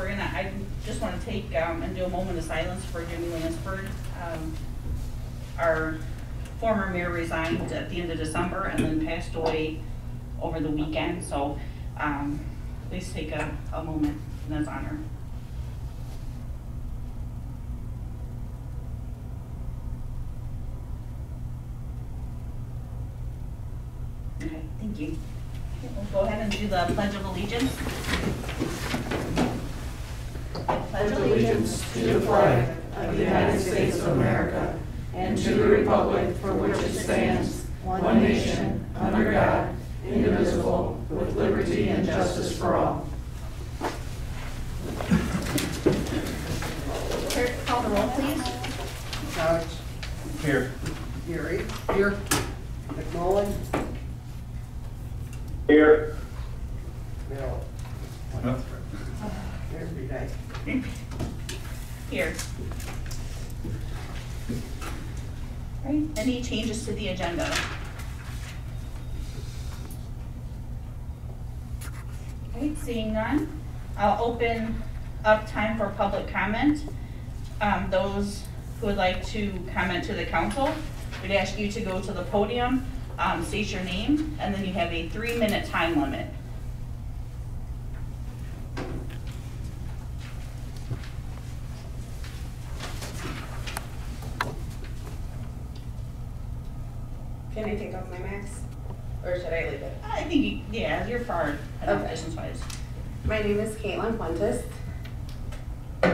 I just want to take and do a moment of silence for Jimmy Lansford. Our former mayor resigned at the end of December and then passed away over the weekend. So please take a moment in his honor. Okay, thank you. We'll go ahead and do the Pledge of Allegiance. I pledge allegiance to the flag of the United States of America and to the republic for which it stands, one nation, under God, indivisible, with liberty and justice for all. Clerk, call the roll, please. Couch. Here. Gary. Here. McMullen. Here. Miller. No. Every day. Here. All right, any changes to the agenda? All right, seeing none, I'll open up time for public comment. Those who would like to comment to the council, we'd ask you to go to the podium, state your name, and then you have a 3-minute time limit. Can I take off my mask, or should I leave it? I think, yeah, you're far enough Okay. distance-wise. My name is Caitlin Fuentes. I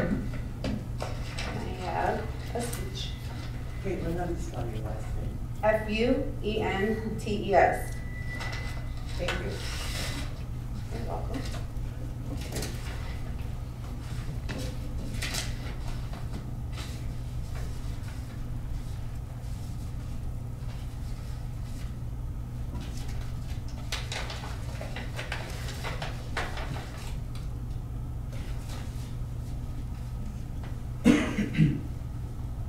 have a speech. Caitlin, how do you spell your last name? Fuentes. Thank you. You're welcome.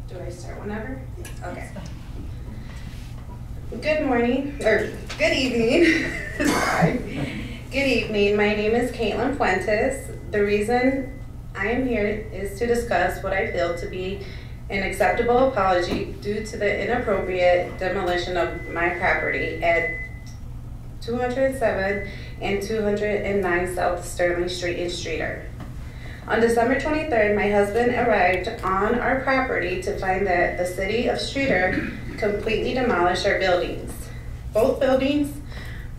Do I start whenever? Okay. Good morning, or good evening. Sorry. Good evening. My name is Caitlin Fuentes. The reason I am here is to discuss what I feel to be an acceptable apology due to the inappropriate demolition of my property at 207 and 209 South Sterling Street in Streator. On December 23rd, my husband arrived on our property to find that the city of Streator completely demolished our buildings. Both buildings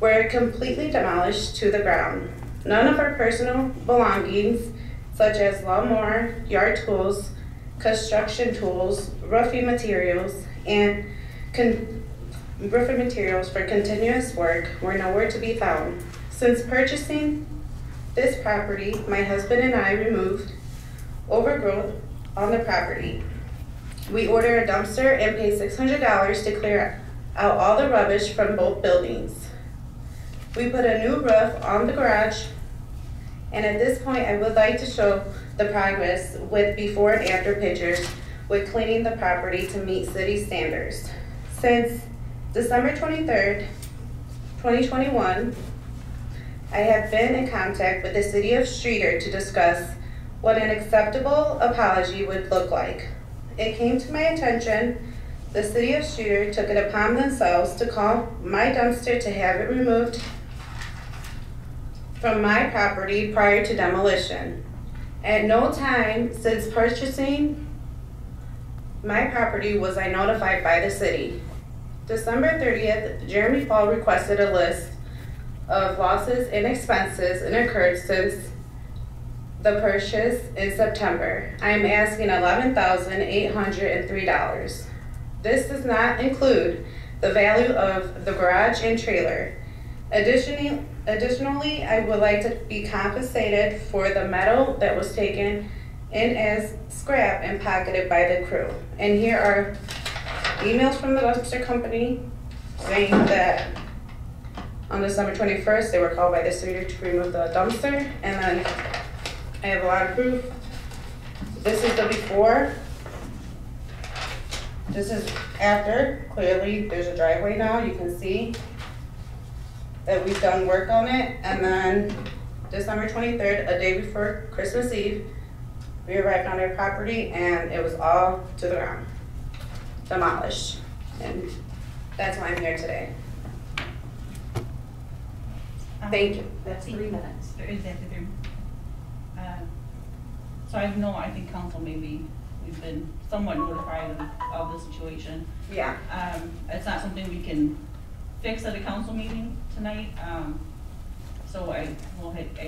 were completely demolished to the ground. None of our personal belongings, such as lawnmower, yard tools, construction tools, roofing materials, and roofing materials for continuous work were nowhere to be found. Since purchasing this property, my husband and I removed overgrowth on the property. We ordered a dumpster and paid $600 to clear out all the rubbish from both buildings. We put a new roof on the garage, and at this point I would like to show the progress with before and after pictures with cleaning the property to meet city standards. Since December 23rd, 2021, I have been in contact with the city of Streator to discuss what an acceptable apology would look like. It came to my attention the city of Streator took it upon themselves to call my dumpster to have it removed from my property prior to demolition. At no time since purchasing my property was I notified by the city. December 30th, Jeremy Fall requested a list of losses and expenses incurred since the purchase in September. I am asking $11,803. This does not include the value of the garage and trailer. Additionally, I would like to be compensated for the metal that was taken in as scrap and pocketed by the crew. And here are emails from the dumpster company saying that on December 21st, they were called by the city to remove the dumpster. And then I have a lot of proof. This is the before. This is after. Clearly, there's a driveway now. You can see that we've done work on it. And then December 23rd, a day before Christmas Eve, we arrived on our property and it was all to the ground, demolished. And that's why I'm here today. Thank you. That's 3 minutes. There is that there. So I think council maybe, we've been somewhat notified of the situation. Yeah. It's not something we can fix at a council meeting tonight. So I'd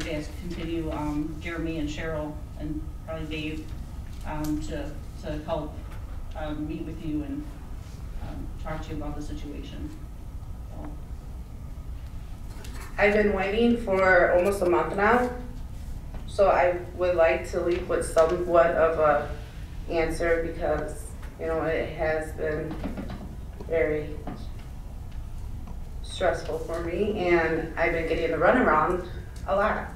ask continue, Jeremy and Cheryl and probably Dave, to help, meet with you and, talk to you about the situation. So. I've been waiting for almost a month now, so I would like to leave with somewhat of a answer because, you know, it has been very stressful for me and I've been getting the runaround a lot.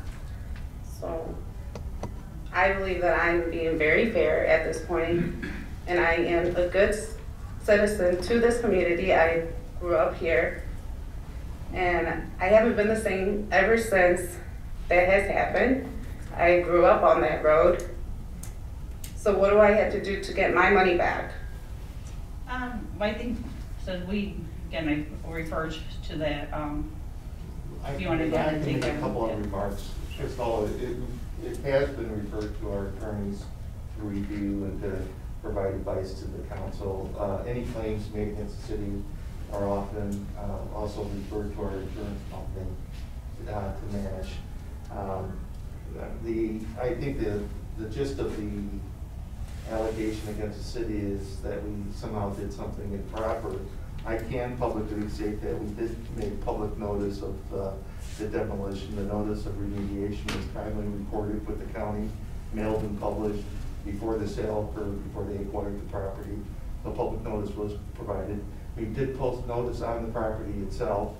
So I believe that I'm being very fair at this point and I am a good citizen to this community. I grew up here. And I haven't been the same ever since that has happened. I grew up on that road. So what do I have to do to get my money back? I think, so again, I referred to that, if you want to go ahead and take make that. a couple of remarks. First of all, it has been referred to our attorneys to review and to provide advice to the council. Any claims made against the city are often also referred to our insurance company to manage. I think the gist of the allegation against the city is that we somehow did something improper. I can publicly state that we did make public notice of the demolition. The notice of remediation was timely recorded with the county, mailed and published before the sale occurred, before they acquired the property. The public notice was provided. We did post notice on the property itself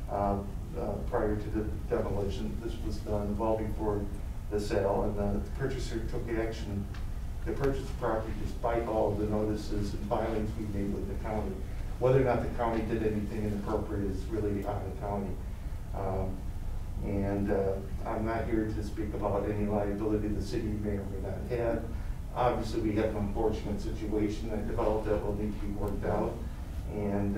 prior to the demolition. This was done well before the sale, and the purchaser took action to purchase the property despite all of the notices and filings we made with the county. Whether or not the county did anything inappropriate is really on the county. I'm not here to speak about any liability the city may or may not have. Obviously, we have an unfortunate situation that developed that will need to be worked out, and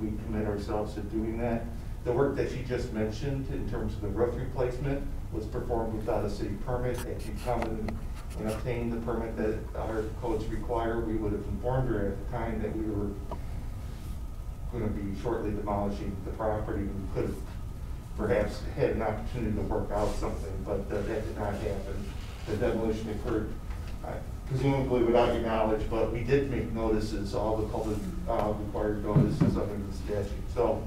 we commit ourselves to doing that. The work that she just mentioned in terms of the roof replacement was performed without a city permit. If you come and obtain the permit that our codes require, we would have informed her at the time that we were going to be shortly demolishing the property. We could have perhaps had an opportunity to work out something, but that did not happen. The demolition occurred presumably without your knowledge, but we did make notices, all the public required notices under the statute. So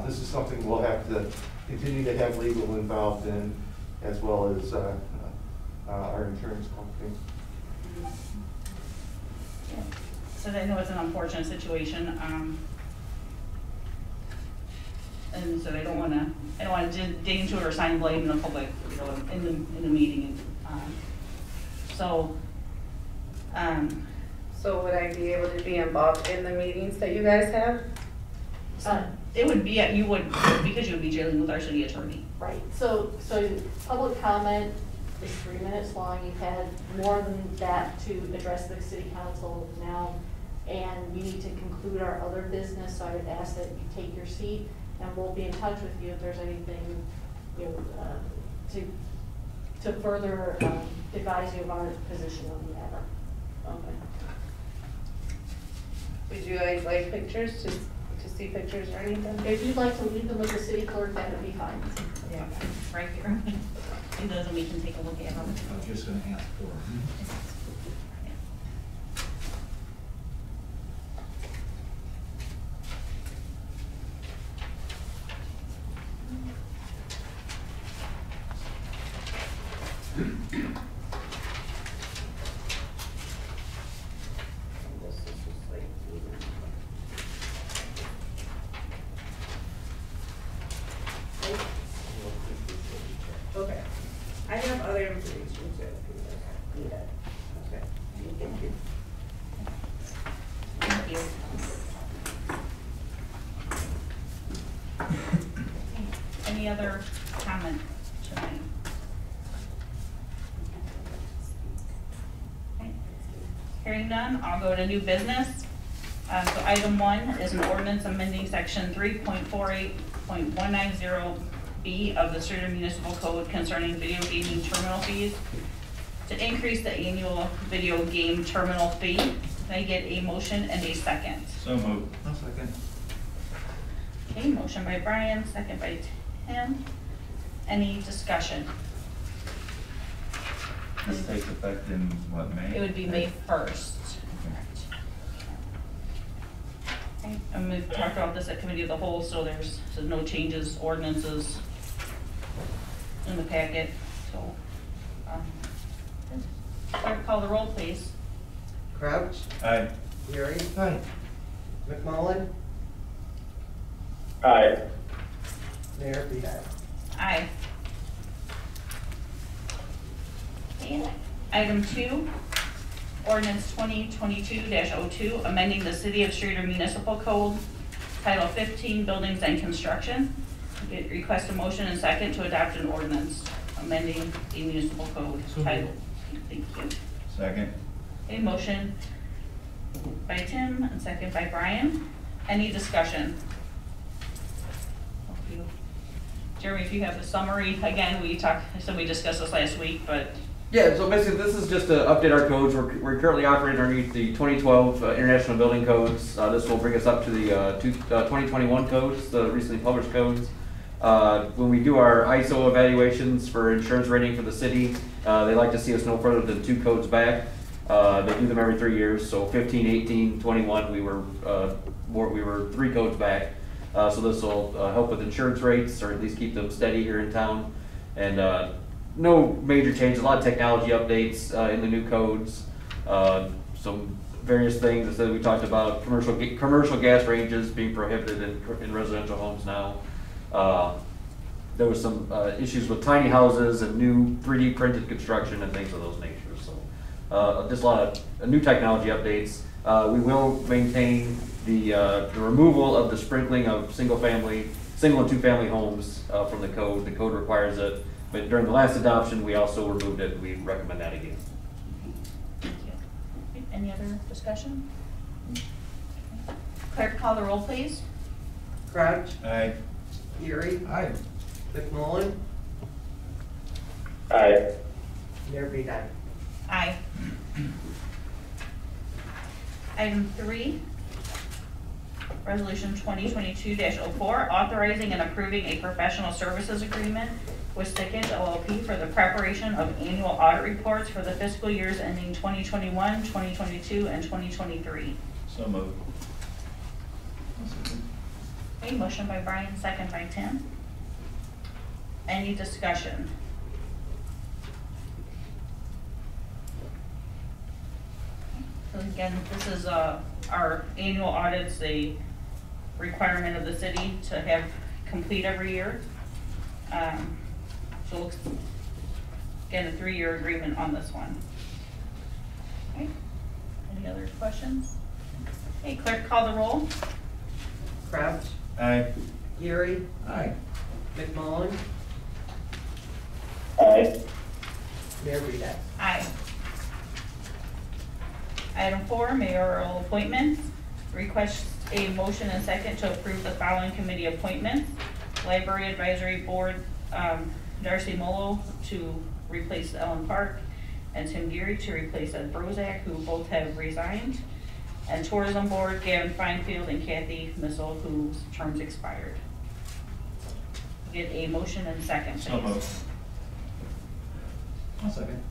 this is something we'll have to continue to have legal involved in, as well as our insurance company. Yeah. So I know it's an unfortunate situation, and so I don't want to dig into it or assign blame in the public, you know, in the meeting. So would I be able to be involved in the meetings that you guys have? It would be, you would, because you would be dealing with our city attorney. Right, so public comment is 3 minutes long. You've had more than that to address the city council now, and we need to conclude our other business, so I would ask that you take your seat, and we'll be in touch with you if there's anything, you know, to further advise you of our position on the matter. Okay. Would you guys like pictures, to see pictures or anything? If you'd like to leave them with the city clerk, that would be fine. Yeah, right here. And those, and we can take a look at them. I was just gonna ask for them. This is just like, okay. I have other information too, if you guys need it. Okay. Thank you. Thank you. Any other comment tonight? none, I'll go to new business. So item 1 is an ordinance amending section 3.48.190B of the Streator Municipal Code concerning video gaming terminal fees to increase the annual video game terminal fee. Can I get a motion and a second? So moved. I'll second. Okay, motion by Brian, second by Tim. Any discussion? This takes effect in what, May? It would be May 1st. Okay, and we've talked about this at committee of the whole, so there's no changes, ordinances in the packet, so. Clerk, call the roll, please. Crouch, Aye. Gary, Aye. McMullen, Aye. Mayor Beeline. Aye. Okay, item 2, ordinance 2022-02, amending the City of Streator Municipal Code, Title 15, Buildings and Construction. Request a motion and second to adopt an ordinance amending the municipal code title. Thank you. Second. A motion by Tim and second by Brian. Any discussion? Jeremy, if you have the summary, again, we discussed this last week, but. Yeah, so basically this is just to update our codes. We're currently operating underneath the 2012 International Building Codes. This will bring us up to the 2021 codes, the recently published codes. When we do our ISO evaluations for insurance rating for the city, they like to see us no further than 2 codes back. They do them every 3 years, so 15, 18, 21, we were 3 codes back. So this will help with insurance rates, or at least keep them steady here in town. And no major changes, a lot of technology updates in the new codes. Some various things that we talked about, commercial gas ranges being prohibited in residential homes now. There was some issues with tiny houses and new 3D printed construction and things of those natures. So just a lot of new technology updates. We will maintain the removal of the sprinkling of single and 2-family homes from the code. The code requires it, but during the last adoption, we also removed it. We recommend that again. Thank you. Any other discussion? Clerk, call the roll, please. Crouch, Aye. Gary, Aye. McMullen, Aye. Mayor Beeline. Aye. Item 3, Resolution 2022-04, authorizing and approving a professional services agreement with Stickage LLP for the preparation of annual audit reports for the fiscal years ending 2021, 2022, and 2023. So moved. Okay, motion by Brian, second by Tim. Any discussion? So again, this is our annual audits, a requirement of the city to have complete every year. So it looks, again, a 3-year agreement on this one. Okay, any other questions? Hey, clerk, call the roll. Crouch, Aye. Gary, Aye. McMullen, Aye. Mayor Beeline. Aye. Item 4, mayoral appointments. Request a motion and second to approve the following committee appointments. Library Advisory Board, Darcy Mullo to replace Ellen Park, and Tim Geary to replace Ed Brozak, who both have resigned. And Tourism Board, Gavin Finefield and Kathy Missel, whose terms expired. Get a motion and second, please. So moved. I'll second.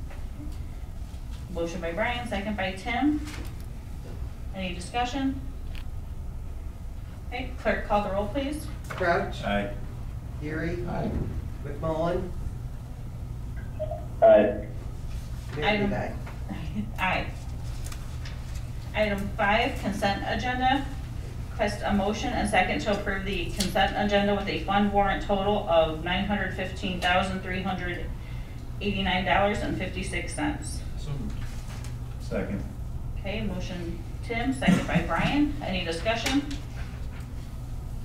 Motion by Brian, second by Tim. Any discussion? Okay, clerk, call the roll, please. Crouch, Aye. Gary, Aye. McMullen, Aye. Mayor Item- Beeline. Aye. Item 5, consent agenda. Request a motion and second to approve the consent agenda with a fund warrant total of $915,389.56. So moved. Second. Okay, motion Tim, second by Brian. Any discussion?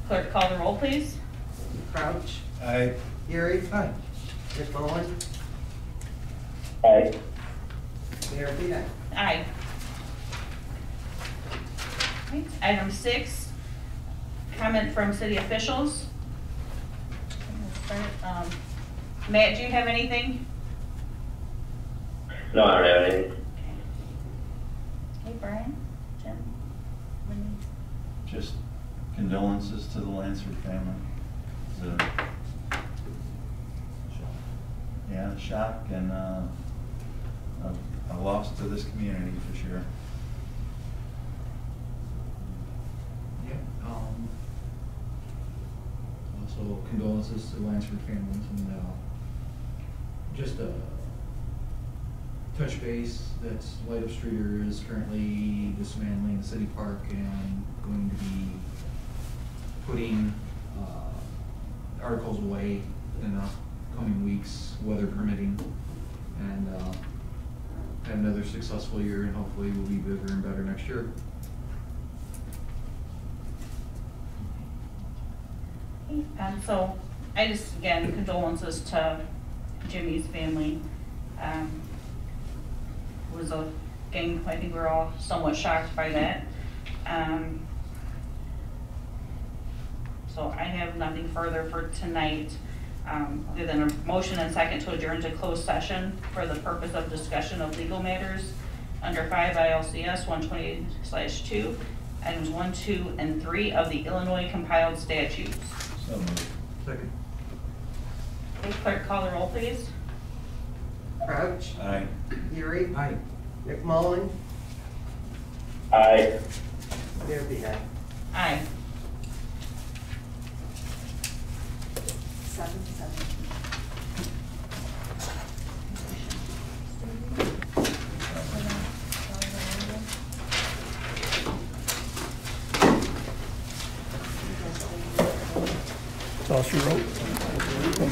Clerk, call the roll, please. Crouch, Aye. Gary, Aye. McMullen, Aye. Mayor Beeline. Aye. Right. Item 6, comment from city officials. Matt, do you have anything? No, I don't have anything. Okay, Brian, Jim? Just condolences to the Lansford family. It's a shock and a loss to this community for sure. Yeah. Also condolences to the Lansford families and just a touch base that Light Up Streator is currently dismantling the city park and going to be putting articles away in the coming weeks, weather permitting, and have another successful year, and hopefully we'll be bigger and better next year. So I just, again, condolences to Jimmy's family. Was again, I think we're all somewhat shocked by that. So I have nothing further for tonight, other than a motion and second to adjourn to closed session for the purpose of discussion of legal matters under 5 ILCS 120/2, items 1, 2, and 3 of the Illinois compiled statutes. So moved. Second. Okay, clerk, call the roll, please. Crouch, Aye. Erie, Aye. McMullen, Aye. Mayor Behat. Aye. 7. That's all she wrote.